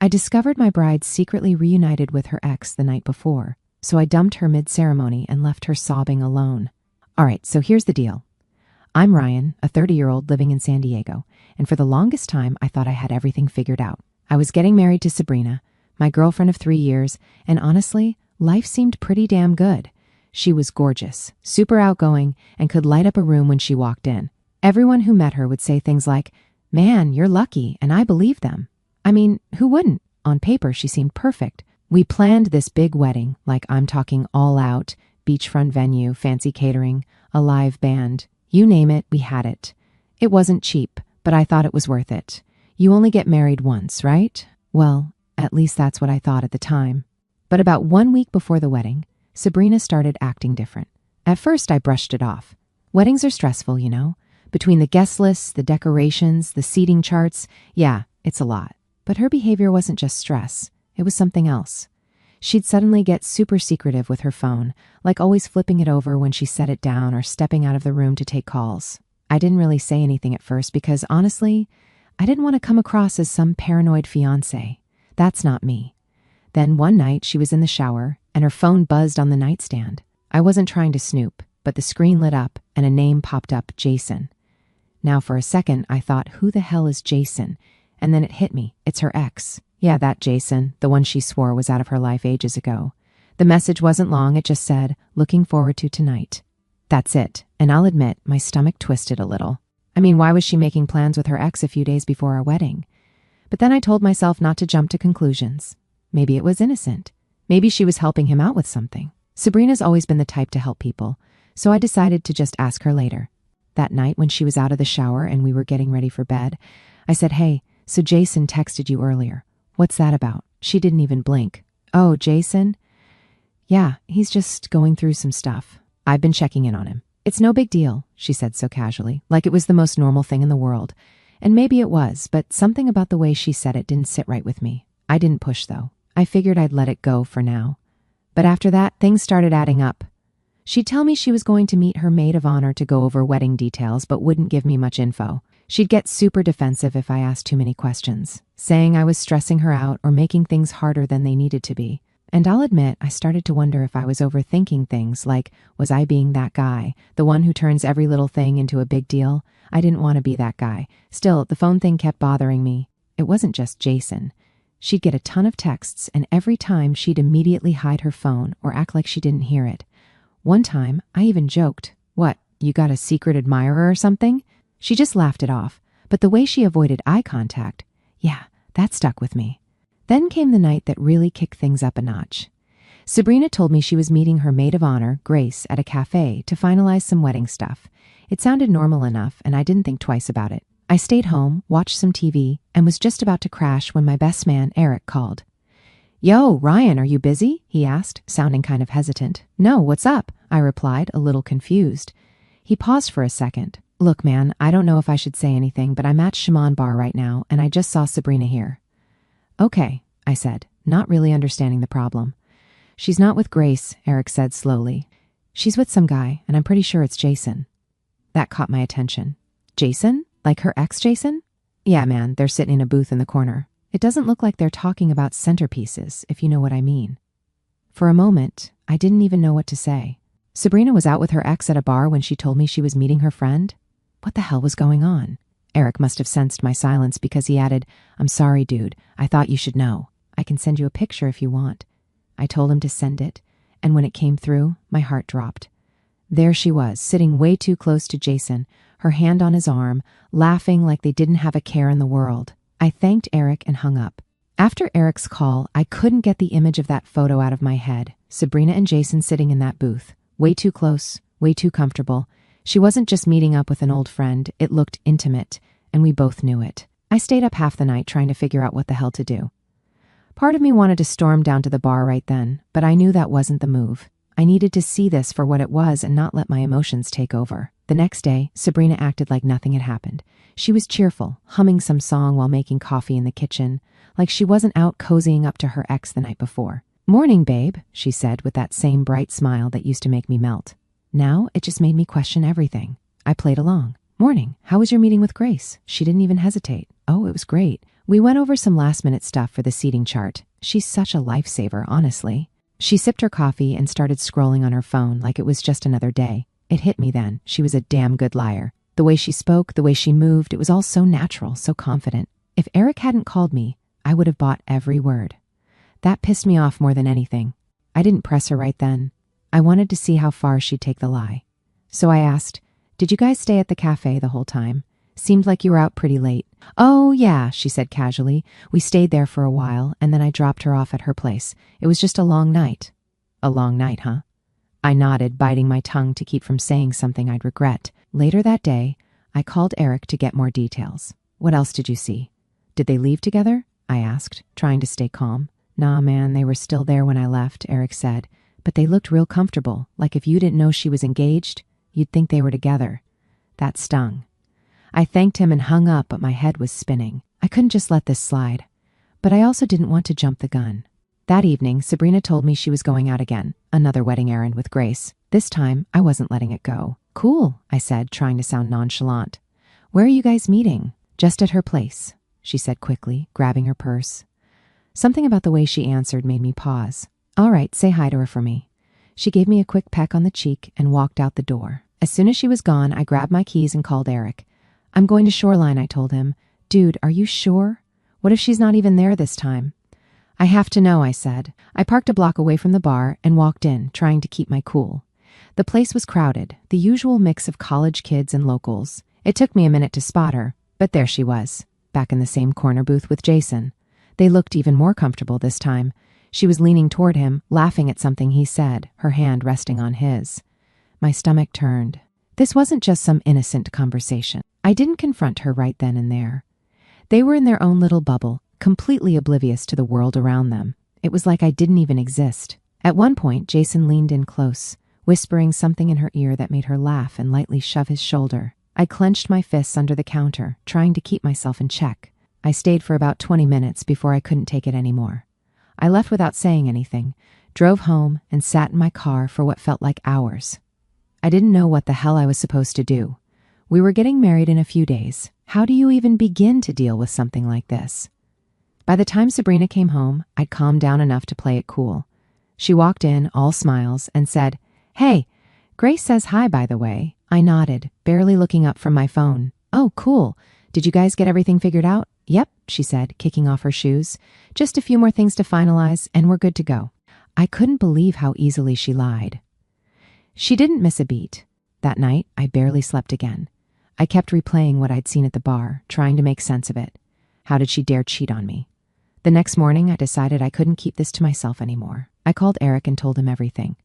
I discovered my bride secretly reunited with her ex the night before, so I dumped her mid-ceremony and left her sobbing alone. All right, so here's the deal. I'm Ryan, a 30-year-old living in San Diego, and for the longest time, I thought I had everything figured out. I was getting married to Sabrina, my girlfriend of 3 years, and honestly, life seemed pretty damn good. She was gorgeous, super outgoing, and could light up a room when she walked in. Everyone who met her would say things like, "Man, you're lucky," and I believed them. I mean, who wouldn't? On paper, she seemed perfect. We planned this big wedding, like I'm talking all out, beachfront venue, fancy catering, a live band. You name it, we had it. It wasn't cheap, but I thought it was worth it. You only get married once, right? Well, at least that's what I thought at the time. But about 1 week before the wedding, Sabrina started acting different. At first, I brushed it off. Weddings are stressful, you know? Between the guest lists, the decorations, the seating charts, yeah, it's a lot. But her behavior wasn't just stress. It was something else. She'd suddenly get super secretive with her phone, like always flipping it over when she set it down or stepping out of the room to take calls. I didn't really say anything at first because, honestly, I didn't want to come across as some paranoid fiancé. That's not me. Then one night she was in the shower and her phone buzzed on the nightstand. I wasn't trying to snoop, but the screen lit up and a name popped up, Jason. Now for a second I thought, who the hell is Jason? And then it hit me, it's her ex. Yeah, that Jason, the one she swore was out of her life ages ago. The message wasn't long, it just said, "Looking forward to tonight." That's it, and I'll admit, my stomach twisted a little. I mean, why was she making plans with her ex a few days before our wedding? But then I told myself not to jump to conclusions. Maybe it was innocent. Maybe she was helping him out with something. Sabrina's always been the type to help people, so I decided to just ask her later. That night when she was out of the shower and we were getting ready for bed, I said, "Hey, so Jason texted you earlier. What's that about?" She didn't even blink. "Oh, Jason? Yeah, he's just going through some stuff. I've been checking in on him." "It's no big deal," she said so casually, like it was the most normal thing in the world. And maybe it was, but something about the way she said it didn't sit right with me. I didn't push, though. I figured I'd let it go for now. But after that, things started adding up. She'd tell me she was going to meet her maid of honor to go over wedding details, but wouldn't give me much info. She'd get super defensive if I asked too many questions, saying I was stressing her out or making things harder than they needed to be. And I'll admit, I started to wonder if I was overthinking things, like, was I being that guy, the one who turns every little thing into a big deal? I didn't want to be that guy. Still, the phone thing kept bothering me. It wasn't just Jason. She'd get a ton of texts, and every time she'd immediately hide her phone or act like she didn't hear it. One time, I even joked, "What, you got a secret admirer or something?" She just laughed it off, but the way she avoided eye contact, yeah, that stuck with me. Then came the night that really kicked things up a notch. Sabrina told me she was meeting her maid of honor, Grace, at a cafe to finalize some wedding stuff. It sounded normal enough, and I didn't think twice about it. I stayed home, watched some TV, and was just about to crash when my best man, Eric, called. "Yo, Ryan, are you busy?" he asked, sounding kind of hesitant. "No, what's up?" I replied, a little confused. He paused for a second. "Look, man, I don't know if I should say anything, but I'm at Shimon Bar right now, and I just saw Sabrina here." "Okay," I said, not really understanding the problem. "She's not with Grace," Eric said slowly. "She's with some guy, and I'm pretty sure it's Jason." That caught my attention. "Jason? Like her ex-Jason?" "Yeah, man, they're sitting in a booth in the corner. It doesn't look like they're talking about centerpieces, if you know what I mean." For a moment, I didn't even know what to say. Sabrina was out with her ex at a bar when she told me she was meeting her friend? What the hell was going on? Eric must have sensed my silence because he added, "I'm sorry, dude. I thought you should know. I can send you a picture if you want." I told him to send it, and when it came through, my heart dropped. There she was, sitting way too close to Jason, her hand on his arm, laughing like they didn't have a care in the world. I thanked Eric and hung up. After Eric's call, I couldn't get the image of that photo out of my head. Sabrina and Jason sitting in that booth. Way too close, way too comfortable. She wasn't just meeting up with an old friend, it looked intimate, and we both knew it. I stayed up half the night trying to figure out what the hell to do. Part of me wanted to storm down to the bar right then, but I knew that wasn't the move. I needed to see this for what it was and not let my emotions take over. The next day, Sabrina acted like nothing had happened. She was cheerful, humming some song while making coffee in the kitchen, like she wasn't out cozying up to her ex the night before. "Morning, babe," she said with that same bright smile that used to make me melt. Now it just made me question everything. I played along. "Morning, how was your meeting with Grace?" She didn't even hesitate. "Oh, it was great. We went over some last-minute stuff for the seating chart. She's such a lifesaver, honestly. She sipped her coffee and started scrolling on her phone like it was just another day. It hit me then. She was a damn good liar. The way she spoke, the way she moved, it was all so natural, so confident. If Eric hadn't called me, I would have bought every word. That pissed me off more than anything. I didn't press her right then. I wanted to see how far she'd take the lie. So I asked, "Did you guys stay at the cafe the whole time? Seemed like you were out pretty late." "Oh, yeah," she said casually. "We stayed there for a while, and then I dropped her off at her place. It was just a long night." "A long night, huh?" I nodded, biting my tongue to keep from saying something I'd regret. Later that day, I called Eric to get more details. "What else did you see?" "Did they leave together?" I asked, trying to stay calm. "Nah, man, they were still there when I left," Eric said. "But they looked real comfortable, like if you didn't know she was engaged, you'd think they were together." That stung. I thanked him and hung up, but my head was spinning. I couldn't just let this slide. But I also didn't want to jump the gun. That evening, Sabrina told me she was going out again, another wedding errand with Grace. This time, I wasn't letting it go. "Cool," I said, trying to sound nonchalant. "Where are you guys meeting?" "Just at her place," she said quickly, grabbing her purse. Something about the way she answered made me pause. "All right, say hi to her for me." She gave me a quick peck on the cheek and walked out the door. As soon as she was gone, I grabbed my keys and called Eric. "I'm going to Shoreline," I told him. "Dude, are you sure? What if she's not even there this time?" "I have to know," I said. I parked a block away from the bar and walked in, trying to keep my cool. The place was crowded, the usual mix of college kids and locals. It took me a minute to spot her, but there she was, back in the same corner booth with Jason. They looked even more comfortable this time. She was leaning toward him, laughing at something he said, her hand resting on his. My stomach turned. This wasn't just some innocent conversation. I didn't confront her right then and there. They were in their own little bubble, completely oblivious to the world around them. It was like I didn't even exist. At one point, Jason leaned in close, whispering something in her ear that made her laugh and lightly shove his shoulder. I clenched my fists under the counter, trying to keep myself in check. I stayed for about 20 minutes before I couldn't take it anymore. I left without saying anything, drove home, and sat in my car for what felt like hours. I didn't know what the hell I was supposed to do. We were getting married in a few days. How do you even begin to deal with something like this? By the time Sabrina came home, I'd calmed down enough to play it cool. She walked in, all smiles, and said, "Hey, Grace says hi, by the way." I nodded, barely looking up from my phone. "Oh, cool. Did you guys get everything figured out?" "Yep," she said, kicking off her shoes. "Just a few more things to finalize, and we're good to go." I couldn't believe how easily she lied. She didn't miss a beat. That night, I barely slept again. I kept replaying what I'd seen at the bar, trying to make sense of it. How did she dare cheat on me? The next morning, I decided I couldn't keep this to myself anymore. I called Eric and told him everything.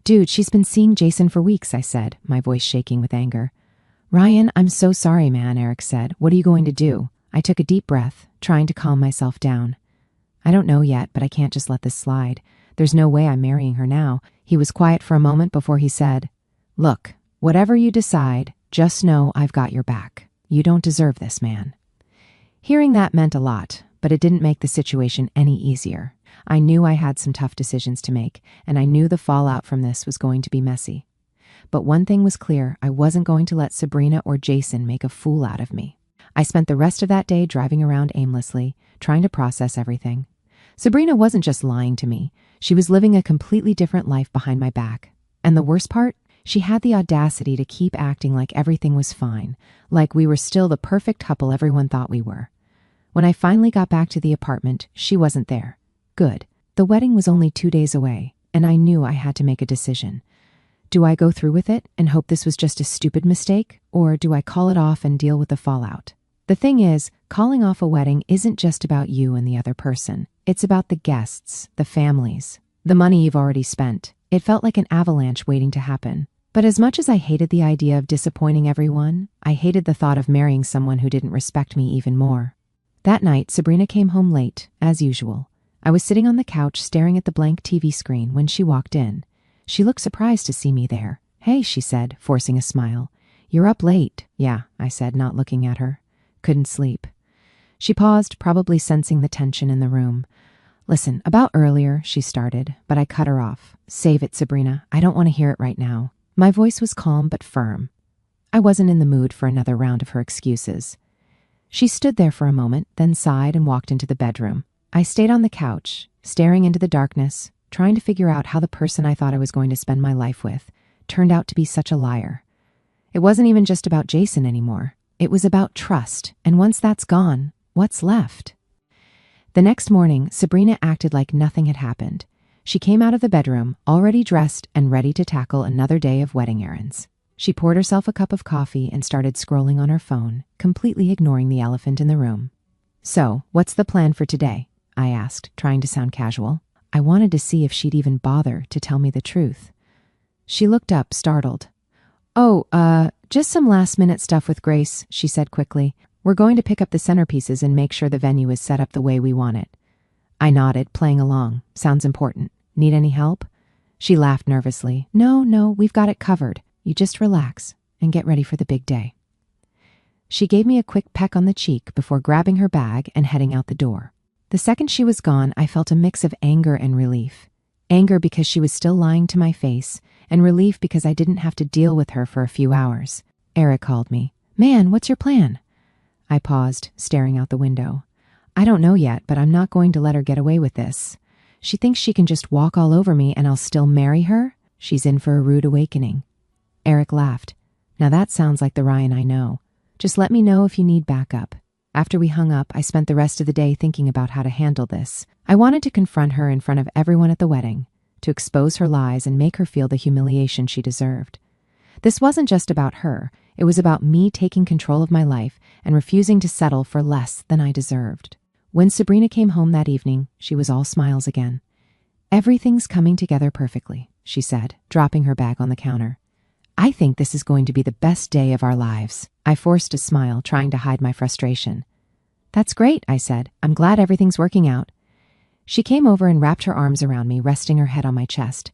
"Dude, she's been seeing Jason for weeks," I said, my voice shaking with anger. "Ryan, I'm so sorry, man," Eric said. "What are you going to do?" I took a deep breath, trying to calm myself down. "I don't know yet, but I can't just let this slide. There's no way I'm marrying her now." He was quiet for a moment before he said, "Look, whatever you decide, just know I've got your back. You don't deserve this, man." Hearing that meant a lot, but it didn't make the situation any easier. I knew I had some tough decisions to make, and I knew the fallout from this was going to be messy. But one thing was clear, I wasn't going to let Sabrina or Jason make a fool out of me. I spent the rest of that day driving around aimlessly, trying to process everything. Sabrina wasn't just lying to me. She was living a completely different life behind my back. And the worst part? She had the audacity to keep acting like everything was fine, like we were still the perfect couple everyone thought we were. When I finally got back to the apartment, she wasn't there. Good. The wedding was only 2 days away, and I knew I had to make a decision. Do I go through with it and hope this was just a stupid mistake, or do I call it off and deal with the fallout? The thing is, calling off a wedding isn't just about you and the other person. It's about the guests, the families, the money you've already spent. It felt like an avalanche waiting to happen. But as much as I hated the idea of disappointing everyone, I hated the thought of marrying someone who didn't respect me even more. That night, Sabrina came home late, as usual. I was sitting on the couch staring at the blank TV screen when she walked in. She looked surprised to see me there. "Hey," she said, forcing a smile. "You're up late." "Yeah," I said, not looking at her. "Couldn't sleep." She paused, probably sensing the tension in the room. "Listen, about earlier," she started, but I cut her off. "Save it, Sabrina. I don't want to hear it right now." My voice was calm but firm. I wasn't in the mood for another round of her excuses. She stood there for a moment, then sighed and walked into the bedroom. I stayed on the couch, staring into the darkness, trying to figure out how the person I thought I was going to spend my life with turned out to be such a liar. It wasn't even just about Jason anymore. It was about trust, and once that's gone, what's left? The next morning, Sabrina acted like nothing had happened. She came out of the bedroom, already dressed and ready to tackle another day of wedding errands. She poured herself a cup of coffee and started scrolling on her phone, completely ignoring the elephant in the room. "So, what's the plan for today?" I asked, trying to sound casual. I wanted to see if she'd even bother to tell me the truth. She looked up, startled. Just some last-minute stuff with Grace," she said quickly. "We're going to pick up the centerpieces and make sure the venue is set up the way we want it." I nodded, playing along. "Sounds important. Need any help?" She laughed nervously. No, we've got it covered. You just relax and get ready for the big day." She gave me a quick peck on the cheek before grabbing her bag and heading out the door. The second she was gone, I felt a mix of anger and relief. Anger because she was still lying to my face, and relief because I didn't have to deal with her for a few hours. Eric called me. "Man, what's your plan?" I paused, staring out the window. "I don't know yet, but I'm not going to let her get away with this. She thinks she can just walk all over me and I'll still marry her? She's in for a rude awakening." Eric laughed. "Now that sounds like the Ryan I know. Just let me know if you need backup." After we hung up, I spent the rest of the day thinking about how to handle this. I wanted to confront her in front of everyone at the wedding, to expose her lies and make her feel the humiliation she deserved. This wasn't just about her. It was about me taking control of my life and refusing to settle for less than I deserved. When Sabrina came home that evening, she was all smiles again. "Everything's coming together perfectly," she said, dropping her bag on the counter. "I think this is going to be the best day of our lives." I forced a smile, trying to hide my frustration. "That's great," I said. "I'm glad everything's working out." She came over and wrapped her arms around me, resting her head on my chest.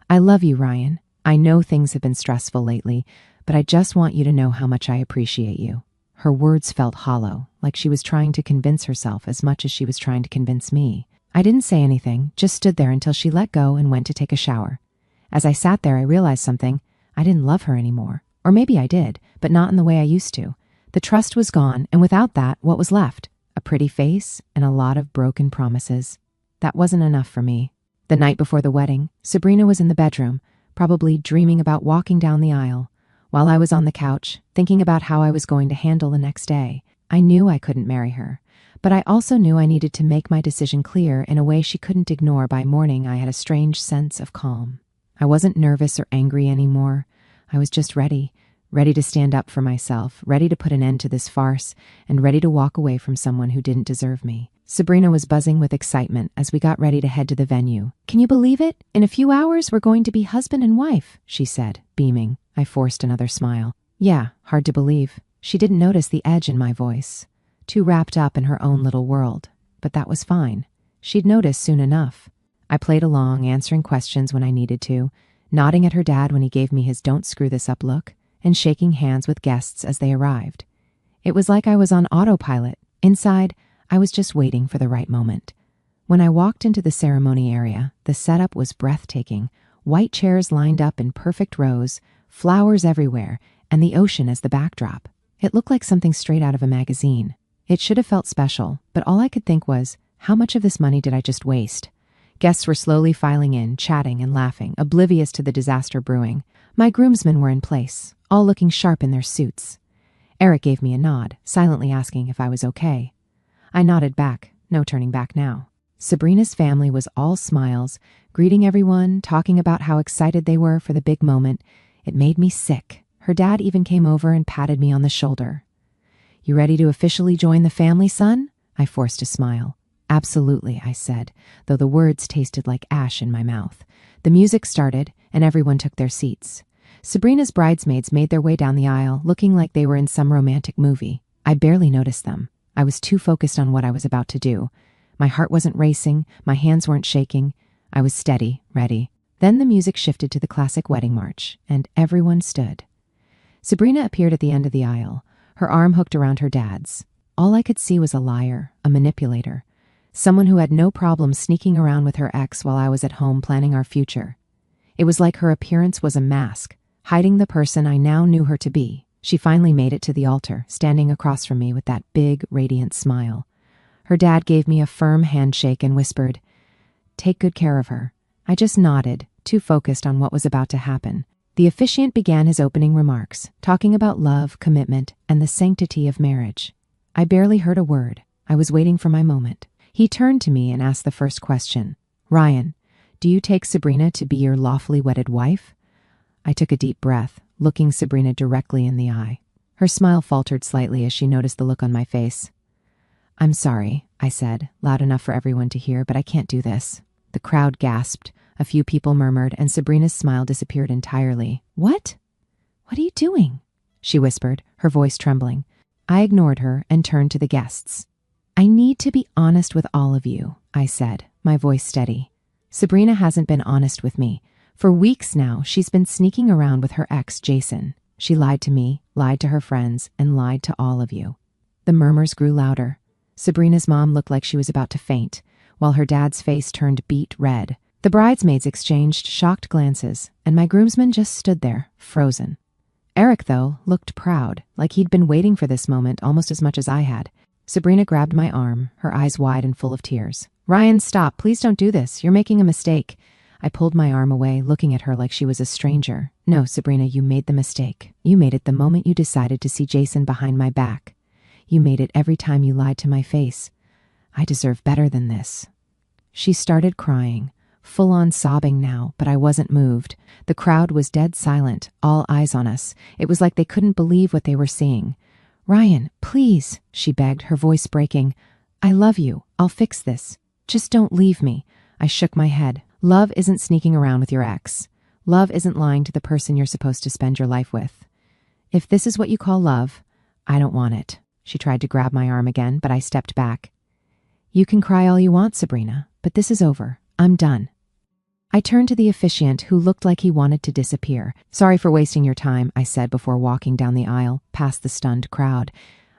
"I love you, Ryan. I know things have been stressful lately, but I just want you to know how much I appreciate you." Her words felt hollow, like she was trying to convince herself as much as she was trying to convince me. I didn't say anything, just stood there until she let go and went to take a shower. As I sat there, I realized something. I didn't love her anymore. Or maybe I did, but not in the way I used to. The trust was gone, and without that, what was left? A pretty face and a lot of broken promises. That wasn't enough for me. The night before the wedding, Sabrina was in the bedroom, probably dreaming about walking down the aisle. While I was on the couch, thinking about how I was going to handle the next day. I knew I couldn't marry her, but I also knew I needed to make my decision clear in a way she couldn't ignore. By morning, I had a strange sense of calm. I wasn't nervous or angry anymore. I was just ready to stand up for myself, ready to put an end to this farce, and ready to walk away from someone who didn't deserve me. Sabrina was buzzing with excitement as we got ready to head to the venue. "Can you believe it? In a few hours, we're going to be husband and wife," she said, beaming. I forced another smile. "Yeah, hard to believe." She didn't notice the edge in my voice, too wrapped up in her own little world. But that was fine. She'd notice soon enough. I played along, answering questions when I needed to, nodding at her dad when he gave me his "don't screw this up" look, and shaking hands with guests as they arrived. It was like I was on autopilot. Inside, I was just waiting for the right moment. When I walked into the ceremony area, the setup was breathtaking. White chairs lined up in perfect rows, flowers everywhere, and the ocean as the backdrop. It looked like something straight out of a magazine. It should have felt special, but all I could think was, how much of this money did I just waste? Guests were slowly filing in, chatting and laughing, oblivious to the disaster brewing. My groomsmen were in place, all looking sharp in their suits. Eric gave me a nod, silently asking if I was okay. I nodded back, no turning back now. Sabrina's family was all smiles, greeting everyone, talking about how excited they were for the big moment. It made me sick. Her dad even came over and patted me on the shoulder. "You ready to officially join the family, son?" I forced a smile. "Absolutely," I said, though the words tasted like ash in my mouth. The music started, and everyone took their seats. Sabrina's bridesmaids made their way down the aisle, looking like they were in some romantic movie. I barely noticed them. I was too focused on what I was about to do. My heart wasn't racing, my hands weren't shaking. I was steady, ready. Then the music shifted to the classic wedding march, and everyone stood. Sabrina appeared at the end of the aisle, her arm hooked around her dad's. All I could see was a liar, a manipulator, someone who had no problem sneaking around with her ex while I was at home planning our future. It was like her appearance was a mask, hiding the person I now knew her to be. She finally made it to the altar, standing across from me with that big, radiant smile. Her dad gave me a firm handshake and whispered, "Take good care of her." I just nodded, too focused on what was about to happen. The officiant began his opening remarks, talking about love, commitment, and the sanctity of marriage. I barely heard a word. I was waiting for my moment. He turned to me and asked the first question. "Ryan, do you take Sabrina to be your lawfully wedded wife?" I took a deep breath, looking Sabrina directly in the eye. Her smile faltered slightly as she noticed the look on my face. "I'm sorry," I said, loud enough for everyone to hear, "but I can't do this." The crowd gasped. A few people murmured, and Sabrina's smile disappeared entirely. "What? What are you doing?" she whispered, her voice trembling. I ignored her and turned to the guests. "I need to be honest with all of you," I said, my voice steady. "Sabrina hasn't been honest with me. For weeks now, she's been sneaking around with her ex, Jason. She lied to me, lied to her friends, and lied to all of you." The murmurs grew louder. Sabrina's mom looked like she was about to faint, while her dad's face turned beet red. The bridesmaids exchanged shocked glances, and my groomsmen just stood there, frozen. Eric, though, looked proud, like he'd been waiting for this moment almost as much as I had. Sabrina grabbed my arm, her eyes wide and full of tears. "Ryan, stop. Please don't do this. You're making a mistake." I pulled my arm away, looking at her like she was a stranger. "No, Sabrina, you made the mistake. You made it the moment you decided to see Jason behind my back. You made it every time you lied to my face. I deserve better than this." She started crying, full-on sobbing now, but I wasn't moved. The crowd was dead silent, all eyes on us. It was like they couldn't believe what they were seeing. "Ryan, please," she begged, her voice breaking. "I love you. I'll fix this. Just don't leave me." I shook my head. Love isn't sneaking around with your ex. Love isn't lying to the person you're supposed to spend your life with. If this is what you call love, I don't want it. She tried to grab my arm again, but I stepped back. "You can cry all you want, Sabrina, but this is over. I'm done." I turned to the officiant, who looked like he wanted to disappear. "Sorry for wasting your time," I said before walking down the aisle, past the stunned crowd.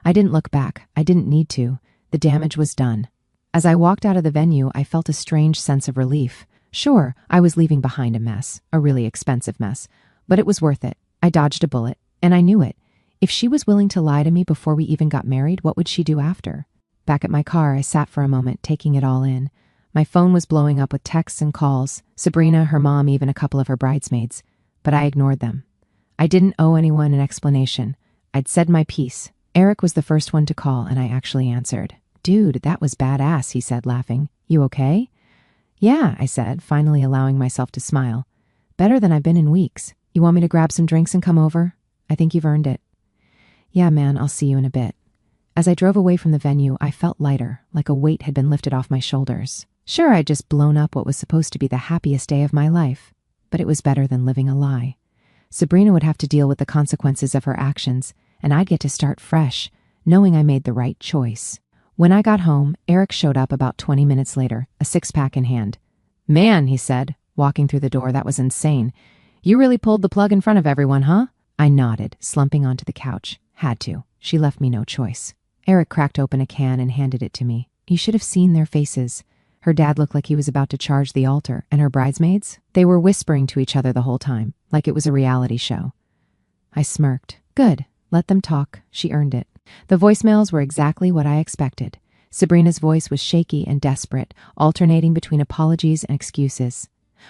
I didn't look back. I didn't need to. The damage was done. As I walked out of the venue, I felt a strange sense of relief. Sure, I was leaving behind a mess, a really expensive mess, but it was worth it. I dodged a bullet, and I knew it. If she was willing to lie to me before we even got married, what would she do after? Back at my car, I sat for a moment, taking it all in. My phone was blowing up with texts and calls, Sabrina, her mom, even a couple of her bridesmaids. But I ignored them. I didn't owe anyone an explanation. I'd said my piece. Eric was the first one to call, and I actually answered. "Dude, that was badass," he said, laughing. "You okay?" "Yeah," I said, finally allowing myself to smile. "Better than I've been in weeks. You want me to grab some drinks and come over? I think you've earned it." "Yeah, man, I'll see you in a bit." As I drove away from the venue, I felt lighter, like a weight had been lifted off my shoulders. Sure, I'd just blown up what was supposed to be the happiest day of my life, but it was better than living a lie. Sabrina would have to deal with the consequences of her actions, and I'd get to start fresh, knowing I made the right choice. When I got home, Eric showed up about 20 minutes later, a six-pack in hand. "Man," he said, walking through the door, "that was insane. You really pulled the plug in front of everyone, huh?" I nodded, slumping onto the couch. Had to. She left me no choice. Eric cracked open a can and handed it to me. You should have seen their faces. Her dad looked like he was about to charge the altar, and her bridesmaids? They were whispering to each other the whole time, like it was a reality show. I smirked. Good. Let them talk. She earned it. The voicemails were exactly what I expected. Sabrina's voice was shaky and desperate, alternating between apologies and excuses.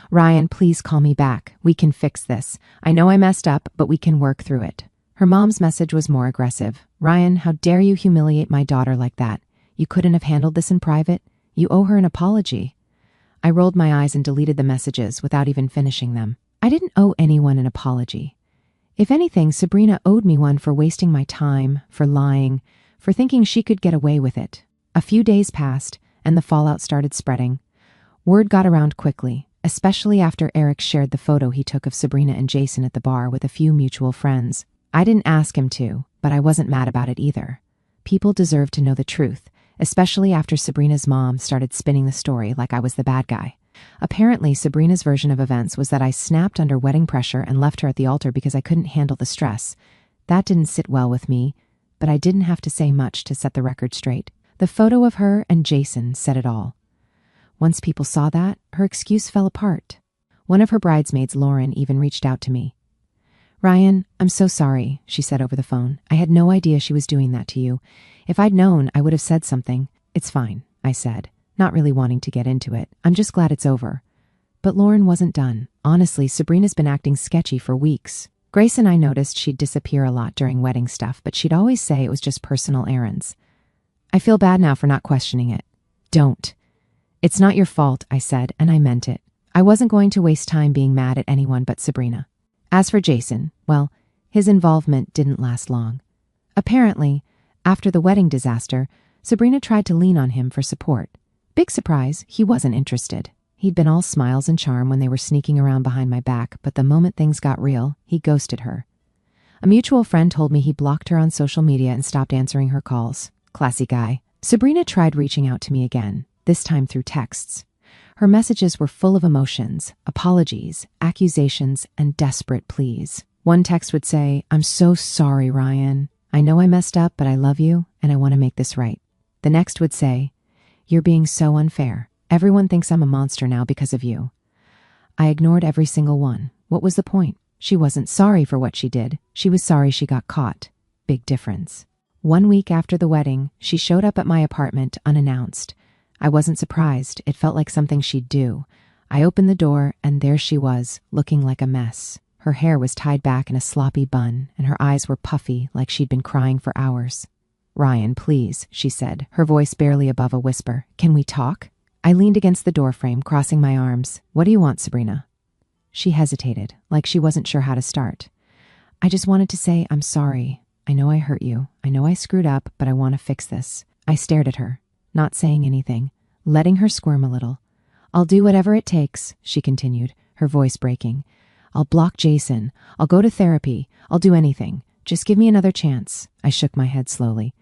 "Ryan, please call me back. We can fix this. I know I messed up, but we can work through it." Her mom's message was more aggressive. "Ryan, how dare you humiliate my daughter like that? You couldn't have handled this in private? You owe her an apology." I rolled my eyes and deleted the messages without even finishing them. I didn't owe anyone an apology. If anything, Sabrina owed me one for wasting my time, for lying, for thinking she could get away with it. A few days passed, and the fallout started spreading. Word got around quickly, especially after Eric shared the photo he took of Sabrina and Jason at the bar with a few mutual friends. I didn't ask him to, but I wasn't mad about it either. People deserved to know the truth, especially after Sabrina's mom started spinning the story like I was the bad guy. Apparently, Sabrina's version of events was that I snapped under wedding pressure and left her at the altar because I couldn't handle the stress. That didn't sit well with me, but I didn't have to say much to set the record straight. The photo of her and Jason said it all. Once people saw that, her excuse fell apart. One of her bridesmaids, Lauren, even reached out to me. Ryan, I'm so sorry, she said over the phone. I had no idea she was doing that to you. If I'd known, I would have said something. It's fine, I said, not really wanting to get into it. I'm just glad it's over. But Lauren wasn't done. Honestly, Sabrina's been acting sketchy for weeks. Grace and I noticed she'd disappear a lot during wedding stuff, but she'd always say it was just personal errands. I feel bad now for not questioning it. Don't. It's not your fault, I said, and I meant it. I wasn't going to waste time being mad at anyone but Sabrina. As for Jason, well, his involvement didn't last long. Apparently, after the wedding disaster, Sabrina tried to lean on him for support. Big surprise, he wasn't interested. He'd been all smiles and charm when they were sneaking around behind my back, but the moment things got real, he ghosted her. A mutual friend told me he blocked her on social media and stopped answering her calls. Classy guy. Sabrina tried reaching out to me again, this time through texts. Her messages were full of emotions, apologies, accusations, and desperate pleas. One text would say, "I'm so sorry, Ryan. I know I messed up, but I love you, and I want to make this right." The next would say, "You're being so unfair. Everyone thinks I'm a monster now because of you." I ignored every single one. What was the point? She wasn't sorry for what she did. She was sorry she got caught. Big difference. 1 week after the wedding, she showed up at my apartment unannounced. I wasn't surprised. It felt like something she'd do. I opened the door, and there she was, looking like a mess. Her hair was tied back in a sloppy bun, and her eyes were puffy, like she'd been crying for hours. "Ryan, please," she said, her voice barely above a whisper. "Can we talk?" I leaned against the doorframe, crossing my arms. "What do you want, Sabrina?" She hesitated, like she wasn't sure how to start. "I just wanted to say I'm sorry. I know I hurt you. I know I screwed up, but I want to fix this." I stared at her, not saying anything, letting her squirm a little. "I'll do whatever it takes," she continued, her voice breaking. "I'll block Jason. I'll go to therapy. I'll do anything. Just give me another chance." I shook my head slowly.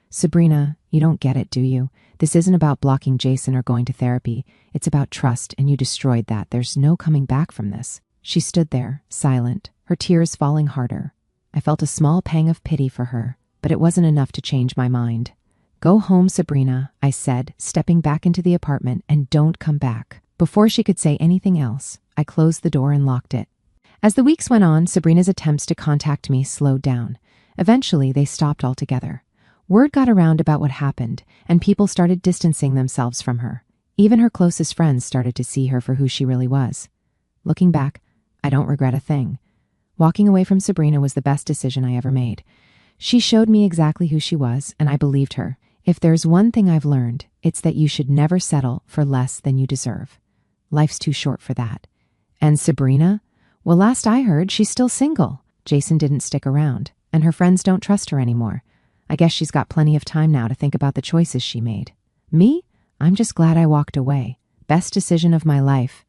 "Sabrina, you don't get it, do you? This isn't about blocking Jason or going to therapy. It's about trust, and you destroyed that. There's no coming back from this." She stood there, silent, her tears falling harder. I felt a small pang of pity for her, but it wasn't enough to change my mind. "Go home, Sabrina," I said, stepping back into the apartment, "and don't come back." Before she could say anything else, I closed the door and locked it. As the weeks went on, Sabrina's attempts to contact me slowed down. Eventually, they stopped altogether. Word got around about what happened, and people started distancing themselves from her. Even her closest friends started to see her for who she really was. Looking back, I don't regret a thing. Walking away from Sabrina was the best decision I ever made. She showed me exactly who she was, and I believed her. If there's one thing I've learned, it's that you should never settle for less than you deserve. Life's too short for that. And Sabrina? Well, last I heard, she's still single. Jason didn't stick around, and her friends don't trust her anymore. I guess she's got plenty of time now to think about the choices she made. Me? I'm just glad I walked away. Best decision of my life.